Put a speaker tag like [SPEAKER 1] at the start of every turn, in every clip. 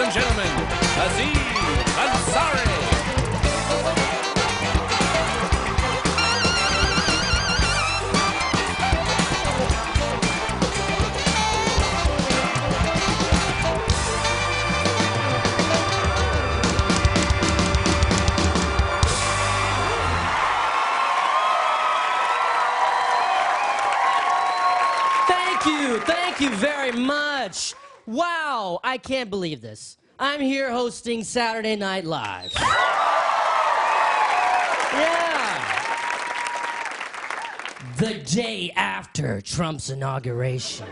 [SPEAKER 1] and gentlemen, Aziz Ansari.
[SPEAKER 2] Thank you very much. Wow, I can't believe this. I'm here hosting Saturday Night Live. Yeah. The day after Trump's inauguration.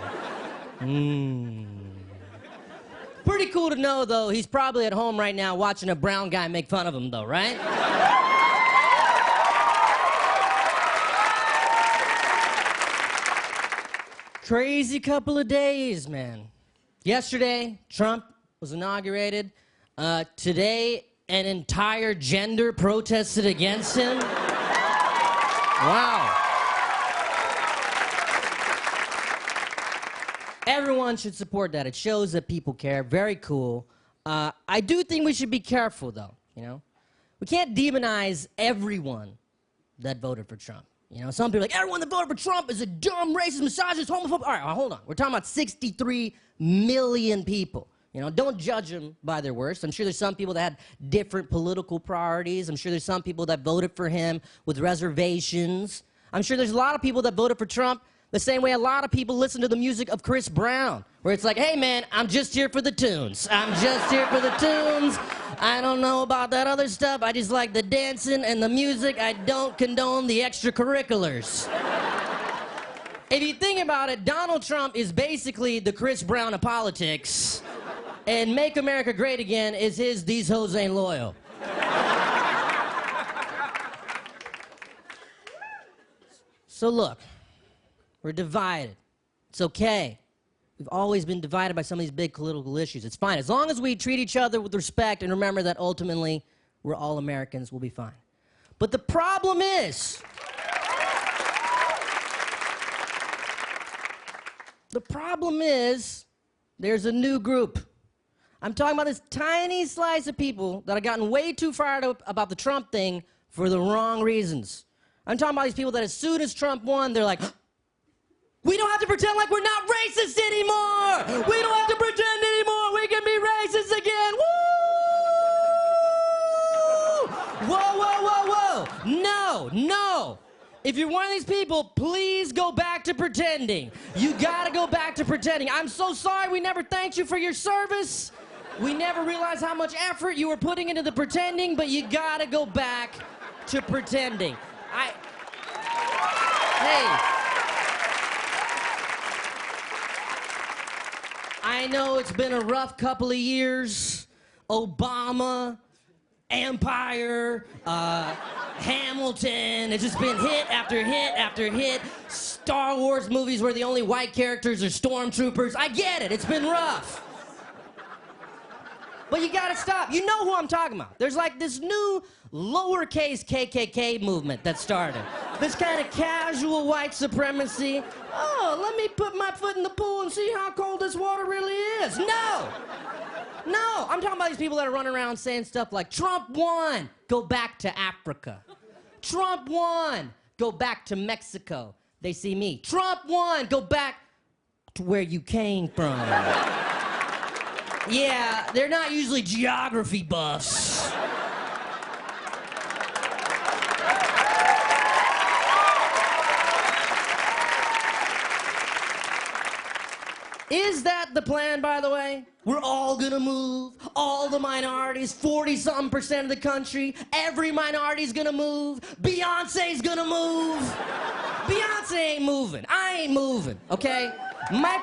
[SPEAKER 2] Pretty cool to know, though, he's probably at home right now watching a brown guy make fun of him, though, right? Crazy couple of days, man. Yesterday, Trump was inaugurated. Today, an entire gender protested against him. Wow. Everyone should support that. It shows that people care. Very cool. I do think we should be careful, though, you know? We can't demonize everyone that voted for Trump. You know, some people are like, everyone that voted for Trump is a dumb, racist, misogynist, homophobe. All right, hold on. We're talking about 63 million people. You know, don't judge them by their worst. I'm sure there's some people that had different political priorities. I'm sure there's some people that voted for him with reservations. I'm sure there's a lot of people that voted for Trump the same way a lot of people listen to the music of Chris Brown, where it's like, hey, man, I'm just here for the tunes. I'm just here for the tunes. I don't know about that other stuff. I just like the dancing and the music. I don't condone the extracurriculars. If you think about it, Donald Trump is basically the Chris Brown of politics, and Make America Great Again is his These Hoes Ain't Loyal. So look, we're divided. It's okay. We've always been divided by some of these big political issues. It's fine. As long as we treat each other with respect and remember that ultimately we're all Americans, we'll be fine. But the problem is, there's a new group. I'm talking about this tiny slice of people that have gotten way too fired up about the Trump thing for the wrong reasons. I'm talking about these people that as soon as Trump won, they're like, we don't have to pretend like we're not racist anymore. We don't have to pretend anymore. We can be racist again. Woo! Whoa, whoa, whoa, whoa. No, no. If you're one of these people, please go back to pretending. You gotta go back to pretending. I'm so sorry we never thanked you for your service. We never realized how much effort you were putting into the pretending, but you gotta go back to pretending. Hey. I know it's been a rough couple of years. Obama, Empire, Hamilton. It's just been hit after hit after hit. Star Wars movies where the only white characters are stormtroopers. I get it. It's been rough. But you gotta stop. You know who I'm talking about. There's like this new lowercase KKK movement that started. This kind of casual white supremacy. Oh, let me put my foot in the pool and see how cold this water really is. No! No, I'm talking about these people that are running around saying stuff like, Trump won, go back to Africa. Trump won, go back to Mexico. They see me. Trump won, go back to where you came from. Yeah, they're not usually geography buffs. Is that the plan, by the way? We're all gonna move, all the minorities, 40-something% of the country, every minority's gonna move, Beyonce's gonna move. Beyonce ain't moving, I ain't moving, okay? My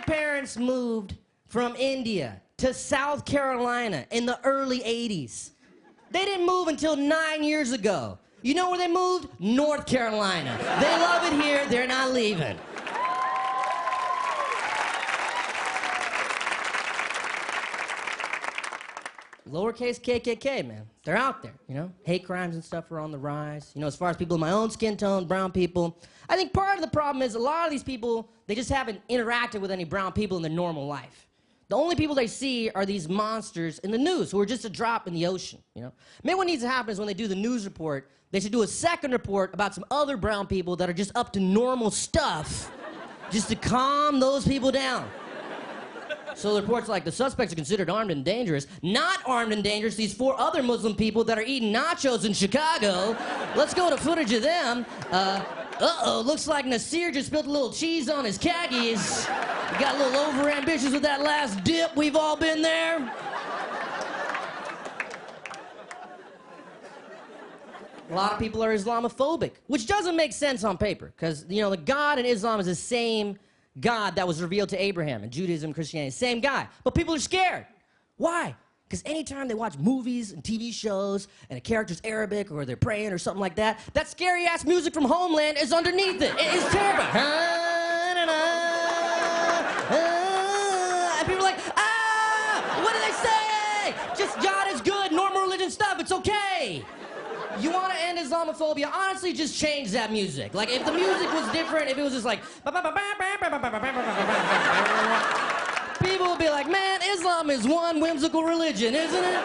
[SPEAKER 2] parents moved from India to South Carolina in the early 80s. They didn't move until 9 years ago. You know where they moved? North Carolina. They love it here, they're not leaving. lowercase KKK, man. They're out there, you know? Hate crimes and stuff are on the rise. You know, as far as people in my own skin tone, brown people, I think part of the problem is a lot of these people, they just haven't interacted with any brown people in their normal life. The only people they see are these monsters in the news who are just a drop in the ocean, you know? Maybe what needs to happen is when they do the news report, they should do a second report about some other brown people that are just up to normal stuff just to calm those people down. So the report's like, the suspects are considered armed and dangerous. Not armed and dangerous, these 4 other Muslim people that are eating nachos in Chicago. Let's go to footage of them. Uh-oh, looks like Nasir just spilled a little cheese on his khakis. He got a little overambitious with that last dip. We've all been there. A lot of people are Islamophobic, which doesn't make sense on paper, because, you know, the God in Islam is the same God that was revealed to Abraham in Judaism, Christianity, same guy. But people are scared. Why? Because anytime they watch movies and TV shows and a character's Arabic or they're praying or something like that, that scary-ass music from Homeland is underneath it. It is terrible. And people are like, what do they say? Just God is good, normal religion stuff, it's okay. You want to end Islamophobia? Honestly, just change that music. Like, if the music was different, if it was just like... people would be like, man, Islam is one whimsical religion, isn't it?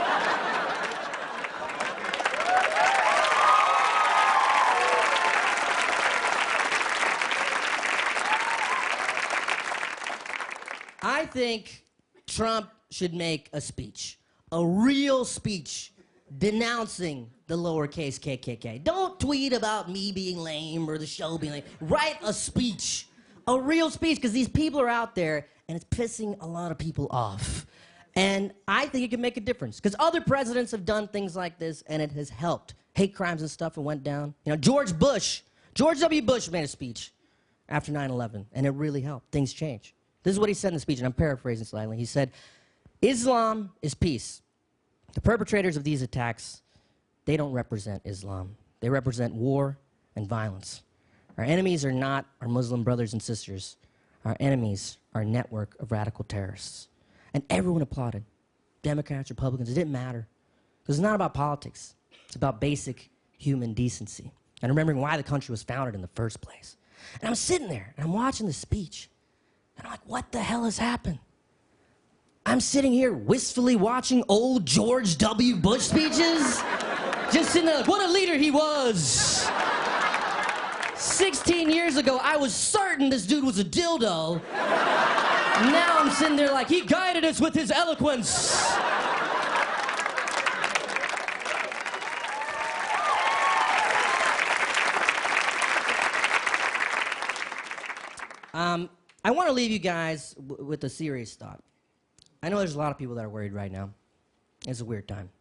[SPEAKER 2] I think Trump should make a speech, a real speech, denouncing the lowercase KKK. Don't tweet about me being lame or the show being lame. Write a speech, a real speech, because these people are out there and it's pissing a lot of people off. And I think it can make a difference, because other presidents have done things like this and it has helped. Hate crimes and stuff, it went down. You know, George W. Bush made a speech after 9/11 and it really helped. Things changed. This is what he said in the speech, and I'm paraphrasing slightly. He said, Islam is peace. The perpetrators of these attacks, they don't represent Islam. They represent war and violence. Our enemies are not our Muslim brothers and sisters. Our enemies are a network of radical terrorists. And everyone applauded. Democrats, Republicans, it didn't matter. Because it's not about politics. It's about basic human decency and remembering why the country was founded in the first place. And I'm sitting there, and I'm watching the speech, and I'm like, what the hell has happened? I'm sitting here wistfully watching old George W. Bush speeches. Just sitting there like, what a leader he was. 16 years ago, I was certain this dude was a dildo. Now I'm sitting there like, he guided us with his eloquence. I want to leave you guys with a serious thought. I know there's a lot of people that are worried right now. It's a weird time.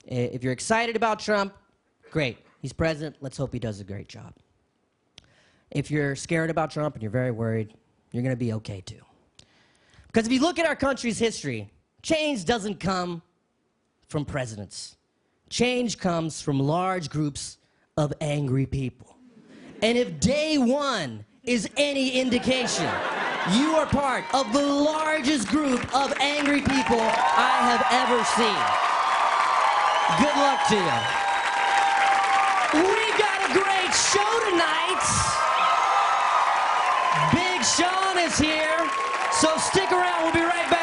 [SPEAKER 2] If you're excited about Trump, great. He's president. Let's hope he does a great job. If you're scared about Trump and you're very worried, you're going to be okay too. Because if you look at our country's history, change doesn't come from presidents. Change comes from large groups of angry people. And if day one is any indication, you are part of the largest group of angry people I have ever seen. Good luck to you. We got a great show tonight. Big Sean is here, so stick around. We'll be right back.